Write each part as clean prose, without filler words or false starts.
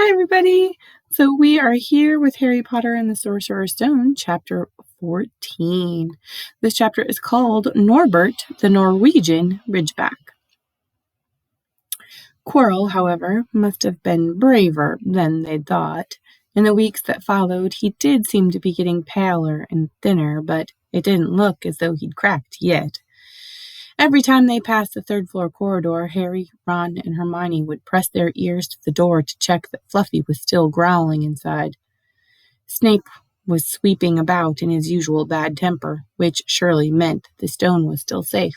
Hi, everybody. So we are here with Harry Potter and the Sorcerer's Stone, chapter 14. This chapter is called Norbert, the Norwegian Ridgeback. Quirrell, however, must have been braver than they'd thought. In the weeks that followed, he did seem to be getting paler and thinner, but it didn't look as though he'd cracked yet. Every time they passed the third-floor corridor, Harry, Ron, and Hermione would press their ears to the door to check that Fluffy was still growling inside. Snape was sweeping about in his usual bad temper, which surely meant the stone was still safe.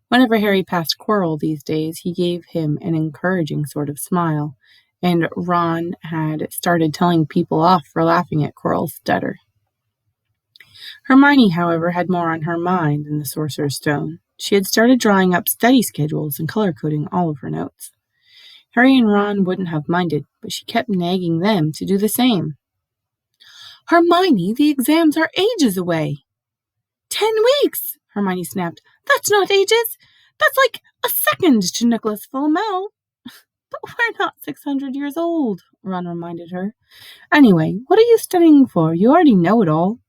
Whenever Harry passed Quirrell these days, he gave him an encouraging sort of smile, and Ron had started telling people off for laughing at Quirrell's stutter. Hermione, however, had more on her mind than the Sorcerer's Stone. She had started drawing up study schedules and color-coding all of her notes. Harry and Ron wouldn't have minded, but she kept nagging them to do the same. "Hermione, the exams are ages away." 10 weeks, Hermione snapped. "That's not ages. That's like a second to Nicholas Flamel." "But we're not 600 years old," Ron reminded her. "Anyway, what are you studying for? You already know it all."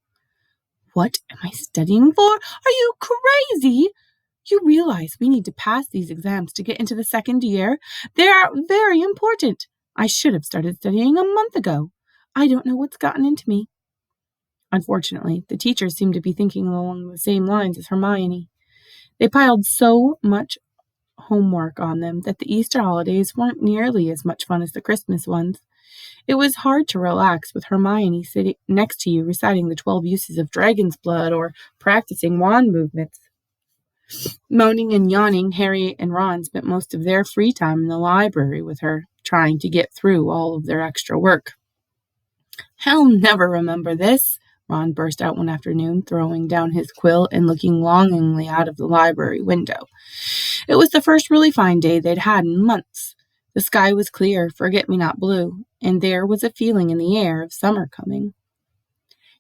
"What am I studying for? Are you crazy? You realize we need to pass these exams to get into the second year? They are very important. I should have started studying a month ago. I don't know what's gotten into me." Unfortunately, the teachers seemed to be thinking along the same lines as Hermione. They piled so much homework on them that the Easter holidays weren't nearly as much fun as the Christmas ones. It was hard to relax with Hermione sitting next to you reciting the 12 uses of dragon's blood or practicing wand movements. Moaning and yawning, Harry and Ron spent most of their free time in the library with her, trying to get through all of their extra work. "I'll never remember this," Ron burst out one afternoon, throwing down his quill and looking longingly out of the library window. It was the first really fine day they'd had in months. The sky was clear, forget-me-not blue, and there was a feeling in the air of summer coming.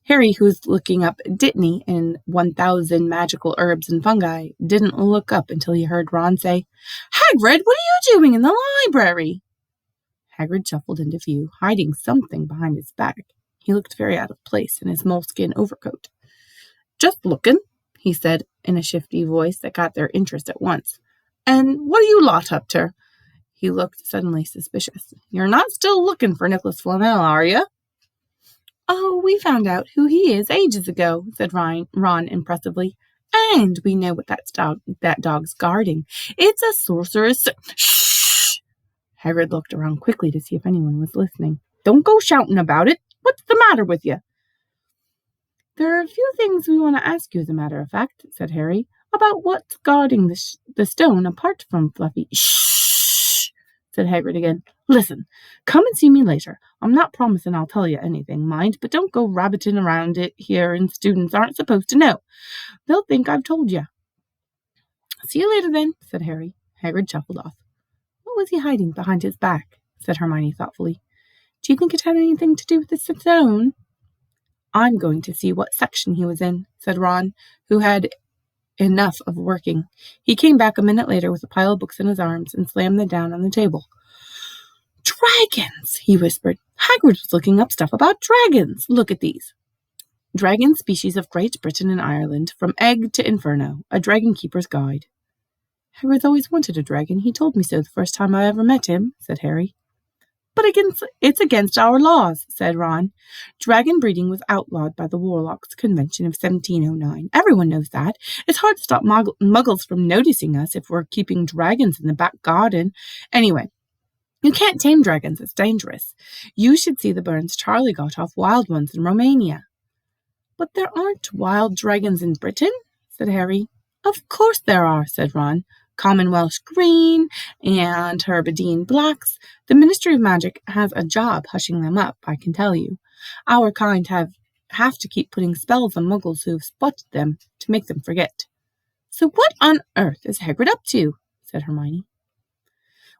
Harry, who was looking up Dittany and 1,000 magical herbs and fungi, didn't look up until he heard Ron say, "Hagrid, what are you doing in the library?" Hagrid shuffled into view, hiding something behind his back. He looked very out of place in his moleskin overcoat. "Just looking," he said in a shifty voice that got their interest at once. "And what are you lot up to?" He looked suddenly suspicious. "You're not still looking for Nicholas Flamel, are you?" "Oh, we found out who he is ages ago," said Ron impressively. "And we know what that dog's guarding. It's a sorceress." "Shh!" Hagrid looked around quickly to see if anyone was listening. "Don't go shouting about it. What's the matter with you?" "There are a few things we want to ask you, as a matter of fact," said Harry, "about what's guarding the stone apart from Fluffy." "Shh!" said Hagrid again. "Listen, come and see me later. I'm not promising I'll tell you anything, mind, but don't go rabbiting around it here, and students aren't supposed to know. They'll think I've told you." "See you later, then," said Harry. Hagrid shuffled off. "What was he hiding behind his back?" said Hermione thoughtfully. "Do you think it had anything to do with the stone?" "I'm going to see what section he was in," said Ron, who had enough of working. He came back a minute later with a pile of books in his arms and slammed them down on the table. "Dragons," he whispered. "Hagrid was looking up stuff about dragons. Look at these. Dragon species of Great Britain and Ireland, from egg to inferno, a dragon keeper's guide." "Hagrid's always wanted a dragon. He told me so the first time I ever met him," said Harry. "But it's against our laws," said Ron. "Dragon breeding was outlawed by the Warlocks Convention of 1709. Everyone knows that. It's hard to stop muggles from noticing us if we're keeping dragons in the back garden. Anyway, you can't tame dragons. It's dangerous. You should see the burns Charlie got off wild ones in Romania." "But there aren't wild dragons in Britain," said Harry. "Of course there are," said Ron. "Common Welsh green and Herbadine blacks. The Ministry of Magic has a job hushing them up, I can tell you. Our kind have to keep putting spells on muggles who have spotted them to make them forget." "So what on earth is Hagrid up to?" said Hermione.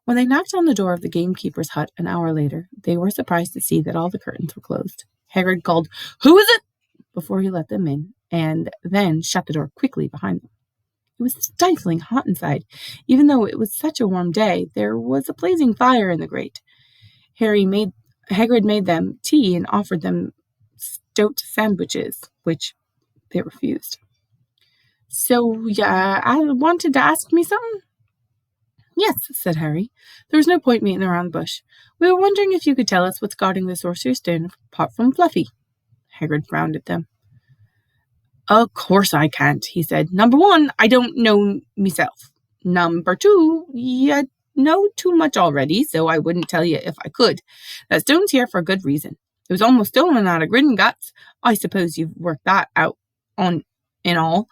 When they knocked on the door of the gamekeeper's hut an hour later, they were surprised to see that all the curtains were closed. Hagrid called, "Who is it?" before he let them in, and then shut the door quickly behind them. It was stifling hot inside. Even though it was such a warm day, there was a blazing fire in the grate. Hagrid made them tea and offered them stoat sandwiches, which they refused. So, yeah, I wanted to ask me something? Yes, said Harry. There was no point meeting around the bush. We were wondering if you could tell us what's guarding the Sorcerer's Stone apart from Fluffy. Hagrid frowned at them. Of course I can't, he said. Number one, I don't know myself. Number two, you know too much already, so I wouldn't tell you if I could. That stone's here for a good reason. It was almost stolen out of Gringotts. I suppose you've worked that out in all.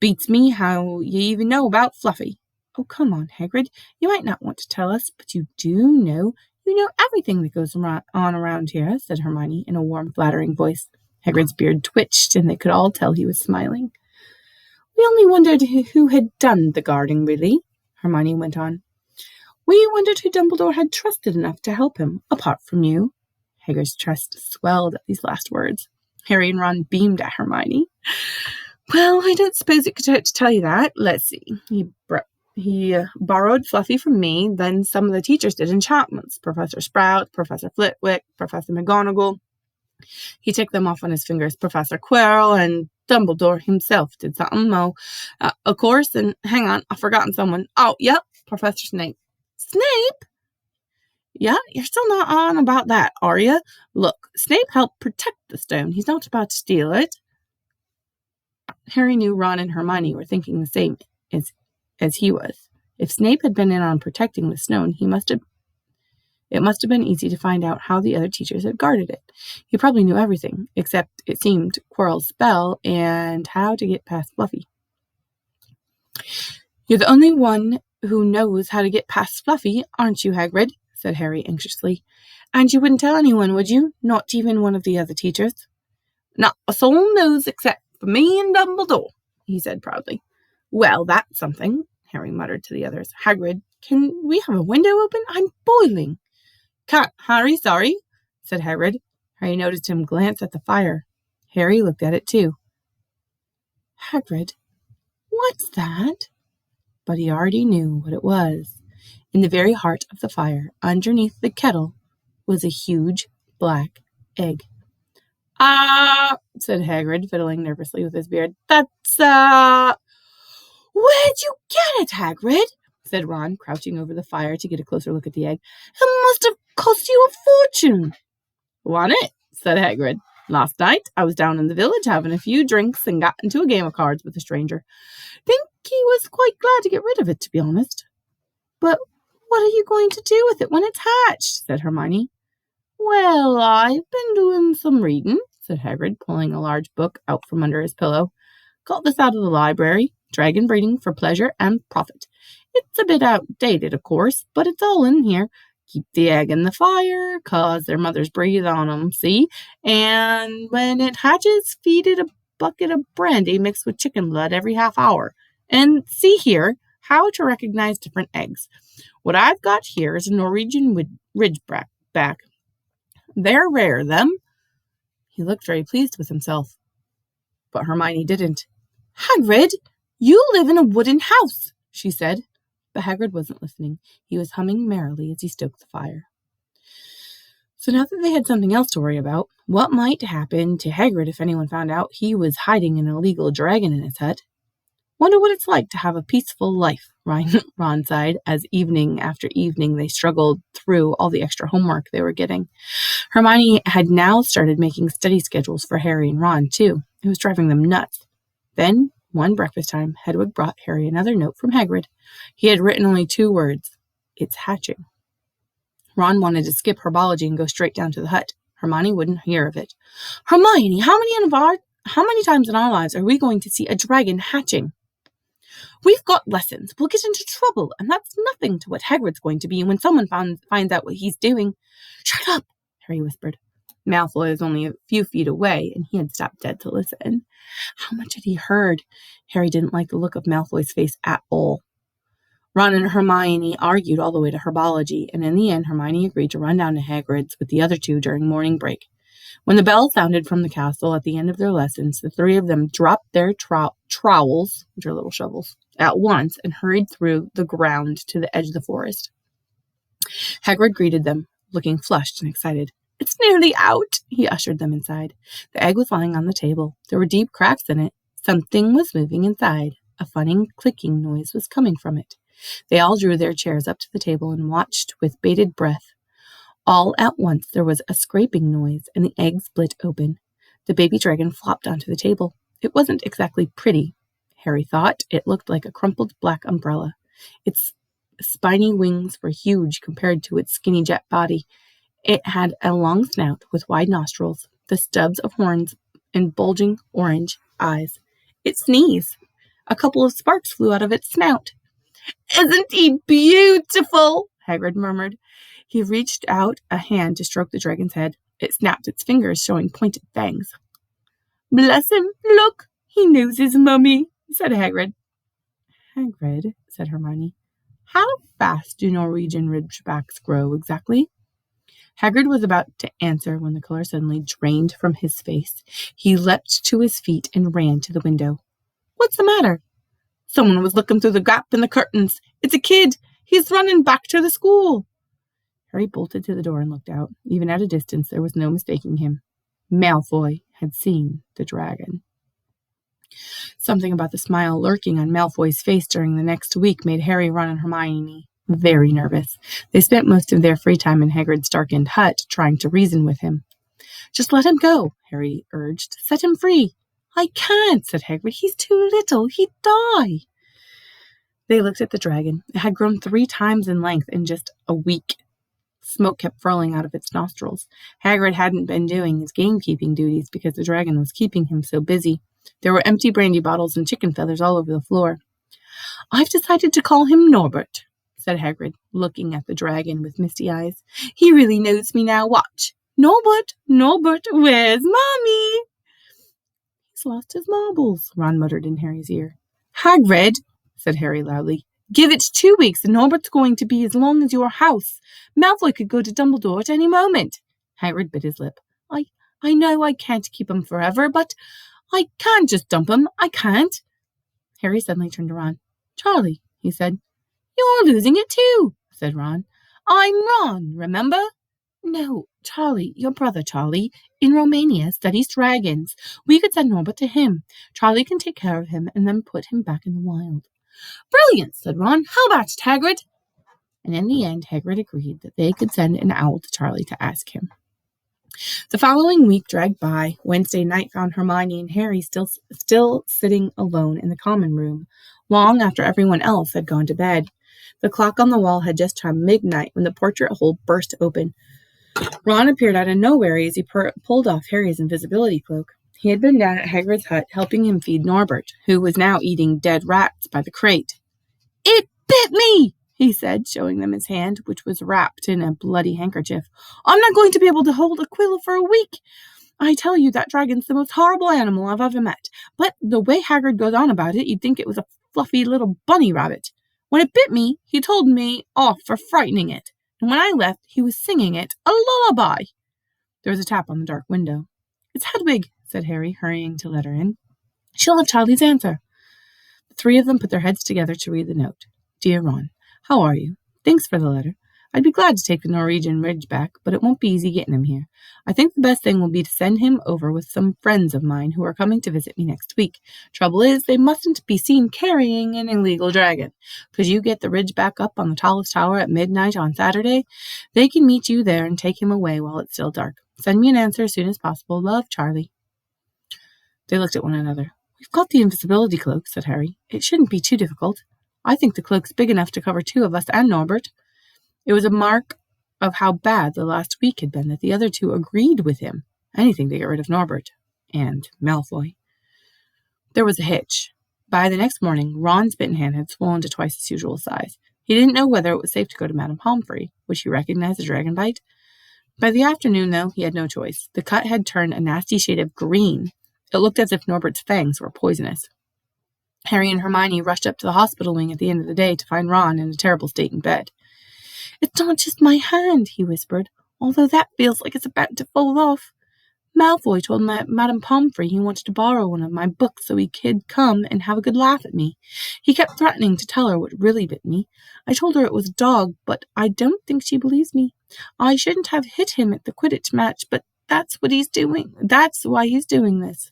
Beats me how you even know about Fluffy. Oh, come on, Hagrid. You might not want to tell us, but you do know. You know everything that goes on around here, said Hermione in a warm, flattering voice. Hagrid's beard twitched, and they could all tell he was smiling. We only wondered who had done the guarding, really, Hermione went on. We wondered who Dumbledore had trusted enough to help him, apart from you. Hagrid's chest swelled at these last words. Harry and Ron beamed at Hermione. Well, I don't suppose it could hurt to tell you that. Let's see. He borrowed Fluffy from me, then some of the teachers did enchantments. Professor Sprout, Professor Flitwick, Professor McGonagall. He ticked them off on his fingers. Professor Quirrell and Dumbledore himself did something. Of course, and hang on, I've forgotten someone. Oh, yep, Professor Snape. Snape? Yeah, you're still not on about that, are you? Look, Snape helped protect the stone. He's not about to steal it. Harry knew Ron and Hermione were thinking the same as he was. If Snape had been in on protecting the stone, it must have been easy to find out how the other teachers had guarded it. He probably knew everything, except, it seemed, Quirrell's spell and how to get past Fluffy. You're the only one who knows how to get past Fluffy, aren't you, Hagrid? Said Harry anxiously. And you wouldn't tell anyone, would you? Not even one of the other teachers? Not a soul knows except for me and Dumbledore, he said proudly. Well, that's something, Harry muttered to the others. Hagrid, can we have a window open? I'm boiling. Can't, Harry, sorry, said Hagrid. Harry noticed him glance at the fire. Harry looked at it too. Hagrid, what's that? But he already knew what it was. In the very heart of the fire, underneath the kettle, was a huge black egg. Ah, said Hagrid, fiddling nervously with his beard. That's, Where'd you get it, Hagrid? Said Ron, crouching over the fire to get a closer look at the egg. It must have cost you a fortune. Want it? Said Hagrid. Last night, I was down in the village having a few drinks and got into a game of cards with a stranger. Think he was quite glad to get rid of it, to be honest. But what are you going to do with it when it's hatched? Said Hermione. Well, I've been doing some reading, said Hagrid, pulling a large book out from under his pillow. Got this out of the library. Dragon breeding for pleasure and profit. It's a bit outdated, of course, but it's all in here. Keep the egg in the fire, 'cause their mothers breathe on 'em, see? And when it hatches, feed it a bucket of brandy mixed with chicken blood every half hour. And see here, how to recognize different eggs. What I've got here is a Norwegian ridgeback. They're rare, them. He looked very pleased with himself. But Hermione didn't. Hagrid, you live in a wooden house, she said. But Hagrid wasn't listening. He was humming merrily as he stoked the fire. So now that they had something else to worry about, what might happen to Hagrid if anyone found out he was hiding an illegal dragon in his hut? Wonder what it's like to have a peaceful life, Ron sighed, as evening after evening they struggled through all the extra homework they were getting. Hermione had now started making study schedules for Harry and Ron, too. It was driving them nuts. Then, one breakfast time, Hedwig brought Harry another note from Hagrid. He had written only 2 words. It's hatching. Ron wanted to skip herbology and go straight down to the hut. Hermione wouldn't hear of it. Hermione, how many times in our lives are we going to see a dragon hatching? We've got lessons. We'll get into trouble, and that's nothing to what Hagrid's going to be when someone finds out what he's doing. Shut up, Harry whispered. Malfoy was only a few feet away, and he had stopped dead to listen. How much had he heard? Harry didn't like the look of Malfoy's face at all. Ron and Hermione argued all the way to herbology, and in the end Hermione agreed to run down to Hagrid's with the other 2 during morning break. When the bell sounded from the castle at the end of their lessons, the 3 of them dropped their trowels, which are little shovels, at once and hurried through the ground to the edge of the forest. Hagrid greeted them. looking flushed and excited. "It's nearly out," he ushered them inside. The egg was lying on the table. There were deep cracks in it. Something was moving inside. A funny clicking noise was coming from it. They all drew their chairs up to the table and watched with bated breath. All at once there was a scraping noise, and the egg split open. The baby dragon flopped onto the table. It wasn't exactly pretty, Harry thought. It looked like a crumpled black umbrella. Its spiny wings were huge compared to its skinny jet body. It had a long snout with wide nostrils, the stubs of horns, and bulging orange eyes. It sneezed. A couple of sparks flew out of its snout. "Isn't he beautiful?" Hagrid murmured. He reached out a hand to stroke the dragon's head. It snapped its fingers, showing pointed fangs. "Bless him, look, he knows his mummy," said Hagrid. "Hagrid," said Hermione, "how fast do Norwegian ridgebacks grow exactly?" Hagrid was about to answer when the color suddenly drained from his face. He leapt to his feet and ran to the window. "What's the matter?" "Someone was looking through the gap in the curtains. It's a kid. He's running back to the school." Harry bolted to the door and looked out. Even at a distance, there was no mistaking him. Malfoy had seen the dragon. Something about the smile lurking on Malfoy's face during the next week made Harry, Ron, and Hermione very nervous. They spent most of their free time in Hagrid's darkened hut, trying to reason with him. "Just let him go," Harry urged. "Set him free." "I can't," said Hagrid. "He's too little. He'd die." They looked at the dragon. It had grown 3 times in length in just a week. Smoke kept furling out of its nostrils. Hagrid hadn't been doing his gamekeeping duties because the dragon was keeping him so busy. There were empty brandy bottles and chicken feathers all over the floor. "I've decided to call him Norbert," said Hagrid, looking at the dragon with misty eyes. "He really knows me now. Watch. Norbert, Norbert, where's Mommy?" "He's lost his marbles," Ron muttered in Harry's ear. "Hagrid," said Harry loudly, "give it 2 weeks and Norbert's going to be as long as your house. Malfoy could go to Dumbledore at any moment." Hagrid bit his lip. I know I can't keep him forever, but I can't just dump him. I can't." Harry suddenly turned to Ron. "Charlie," he said. "You're losing it too," said Ron. "I'm Ron, remember?" "No, Charlie, your brother Charlie, in Romania, studies dragons. We could send Norbert to him. Charlie can take care of him and then put him back in the wild." "Brilliant," said Ron. "How about it, Hagrid?" And in the end, Hagrid agreed that they could send an owl to Charlie to ask him. The following week dragged by. Wednesday night found Hermione and Harry still sitting alone in the common room, long after everyone else had gone to bed. The clock on the wall had just chimed midnight when the portrait hole burst open. Ron appeared out of nowhere as he pulled off Harry's invisibility cloak. He had been down at Hagrid's hut helping him feed Norbert, who was now eating dead rats by the crate. "It bit me," he said, showing them his hand, which was wrapped in a bloody handkerchief. "I'm not going to be able to hold Aquila for a week. I tell you, that dragon's the most horrible animal I've ever met. But the way Hagrid goes on about it, you'd think it was a fluffy little bunny rabbit. When it bit me, he told me off for frightening it. And when I left, he was singing it a lullaby." There was a tap on the dark window. "It's Hedwig," said Harry, hurrying to let her in. "She'll have Charlie's answer." The 3 of them put their heads together to read the note. "Dear Ron, how are you? Thanks for the letter. I'd be glad to take the Norwegian Ridgeback, but it won't be easy getting him here. I think the best thing will be to send him over with some friends of mine who are coming to visit me next week. Trouble is, they mustn't be seen carrying an illegal dragon. Could you get the Ridgeback up on the tallest tower at midnight on Saturday? They can meet you there and take him away while it's still dark. Send me an answer as soon as possible. Love, Charlie." They looked at one another. "We've got the invisibility cloak," said Harry. "It shouldn't be too difficult. I think the cloak's big enough to cover 2 of us and Norbert." It was a mark of how bad the last week had been that the other 2 agreed with him. Anything to get rid of Norbert. And Malfoy. There was a hitch. By the next morning, Ron's bitten hand had swollen to twice its usual size. He didn't know whether it was safe to go to Madame Pomfrey. Would she recognize a dragon bite? By the afternoon, though, he had no choice. The cut had turned a nasty shade of green. It looked as if Norbert's fangs were poisonous. Harry and Hermione rushed up to the hospital wing at the end of the day to find Ron in a terrible state in bed. "It's not just my hand," he whispered, "although that feels like it's about to fall off. Malfoy told Madame Pomfrey he wanted to borrow one of my books so he could come and have a good laugh at me. He kept threatening to tell her what really bit me. I told her it was a dog, but I don't think she believes me. I shouldn't have hit him at the Quidditch match, but that's what he's doing. That's why he's doing this.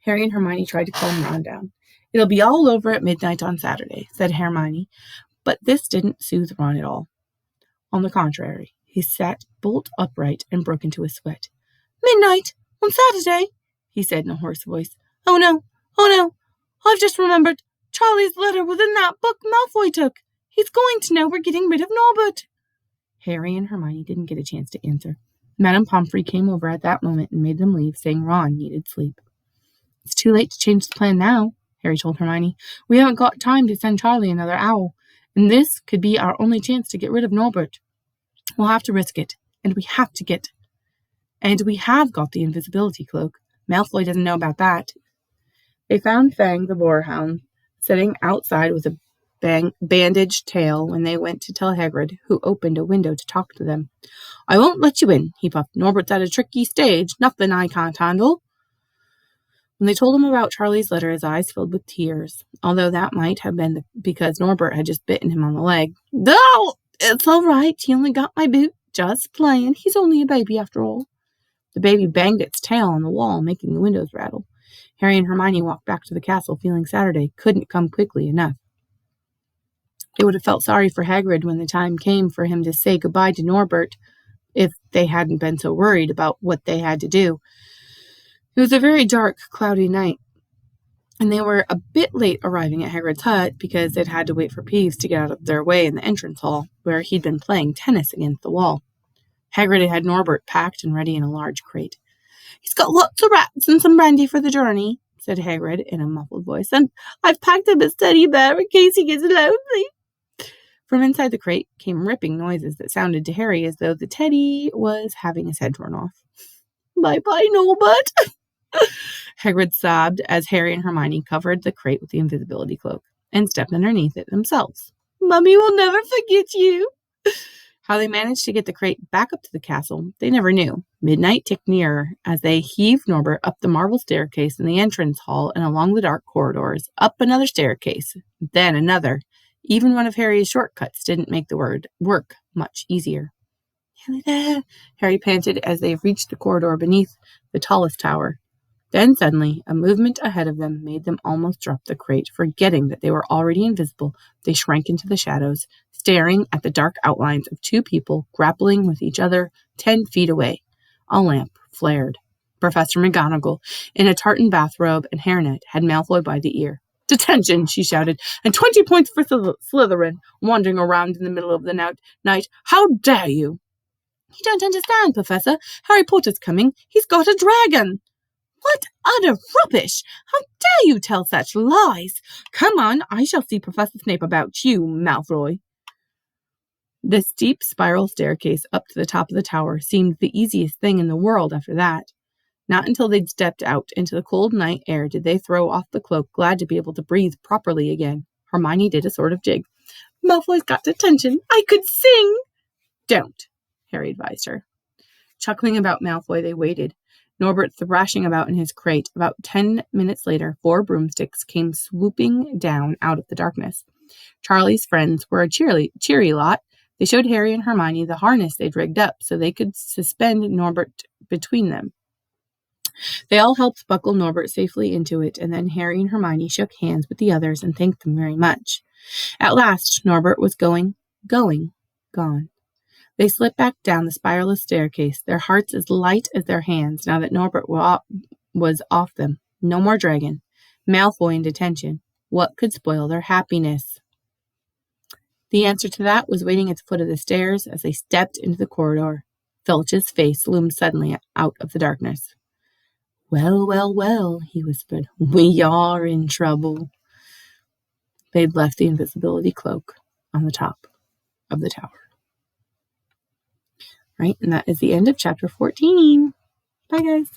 Harry and Hermione tried to calm Ron down. It'll be all over at midnight on Saturday, said Hermione, but this didn't soothe Ron at all. On the contrary, he sat bolt upright and broke into a sweat. Midnight? On Saturday? He said in a hoarse voice. Oh no, I've just remembered. Charlie's letter was in that book Malfoy took. He's going to know we're getting rid of Norbert. Harry and Hermione didn't get a chance to answer. Madame Pomfrey came over at that moment and made them leave, saying Ron needed sleep. It's too late to change the plan now, Harry told Hermione. We haven't got time to send Charlie another owl, and this could be our only chance to get rid of Norbert. We'll have to risk it, and we have got the invisibility cloak. Malfoy doesn't know about that. They found Fang the boarhound sitting outside with a bandaged tail when they went to tell Hagrid, who opened a window to talk to them. I won't let you in, he puffed. Norbert's at a tricky stage. Nothing I can't handle. When they told him about Charlie's letter, his eyes filled with tears, although that might have been because Norbert had just bitten him on the leg. No, it's all right. He only got my boot. Just playing. He's only a baby after all. The baby banged its tail on the wall, making the windows rattle. Harry and Hermione walked back to the castle, feeling Saturday couldn't come quickly enough. They would have felt sorry for Hagrid when the time came for him to say goodbye to Norbert if they hadn't been so worried about what they had to do. It was a very dark, cloudy night, and they were a bit late arriving at Hagrid's hut because they'd had to wait for Peeves to get out of their way in the entrance hall, where he'd been playing tennis against the wall. Hagrid had Norbert packed and ready in a large crate. He's got lots of rats and some brandy for the journey, said Hagrid in a muffled voice, and I've packed him a teddy bear in case he gets lonely. From inside the crate came ripping noises that sounded to Harry as though the teddy was having his head torn off. Bye-bye, Norbert, Hagrid sobbed as Harry and Hermione covered the crate with the invisibility cloak and stepped underneath it themselves. Mummy will never forget you. How they managed to get the crate back up to the castle, they never knew. Midnight ticked nearer as they heaved Norbert up the marble staircase in the entrance hall and along the dark corridors, up another staircase, then another. Even one of Harry's shortcuts didn't make the work much easier. Nearly there, Harry panted as they reached the corridor beneath the tallest tower. Then suddenly, a movement ahead of them made them almost drop the crate. Forgetting that they were already invisible, they shrank into the shadows, staring at the dark outlines of two people grappling with each other 10 feet away. A lamp flared. Professor McGonagall, in a tartan bathrobe and hairnet, had Malfoy by the ear. Detention, she shouted, and 20 points for Slytherin, wandering around in the middle of the night. How dare you? You don't understand, Professor. Harry Potter's coming. He's got a dragon. What utter rubbish! How dare you tell such lies? Come on, I shall see Professor Snape about you, Malfoy. The steep spiral staircase up to the top of the tower seemed the easiest thing in the world after that. Not until they'd stepped out into the cold night air did they throw off the cloak, glad to be able to breathe properly again. Hermione did a sort of jig. Malfoy's got detention. I could sing. Don't, Harry advised her. Chuckling about Malfoy, they waited. Norbert thrashing about in his crate. About 10 minutes later, 4 broomsticks came swooping down out of the darkness. Charlie's friends were a cheery lot. They showed Harry and Hermione the harness they'd rigged up so they could suspend Norbert between them. They all helped buckle Norbert safely into it, and then Harry and Hermione shook hands with the others and thanked them very much. At last, Norbert was gone. They slipped back down the spiralless staircase, their hearts as light as their hands, now that Norbert was off them. No more dragon. Malfoy in detention. What could spoil their happiness? The answer to that was waiting at the foot of the stairs as they stepped into the corridor. Filch's face loomed suddenly out of the darkness. Well, he whispered. We are in trouble. They'd left the invisibility cloak on the top of the tower. Right, and that is the end of chapter 14. Bye, guys.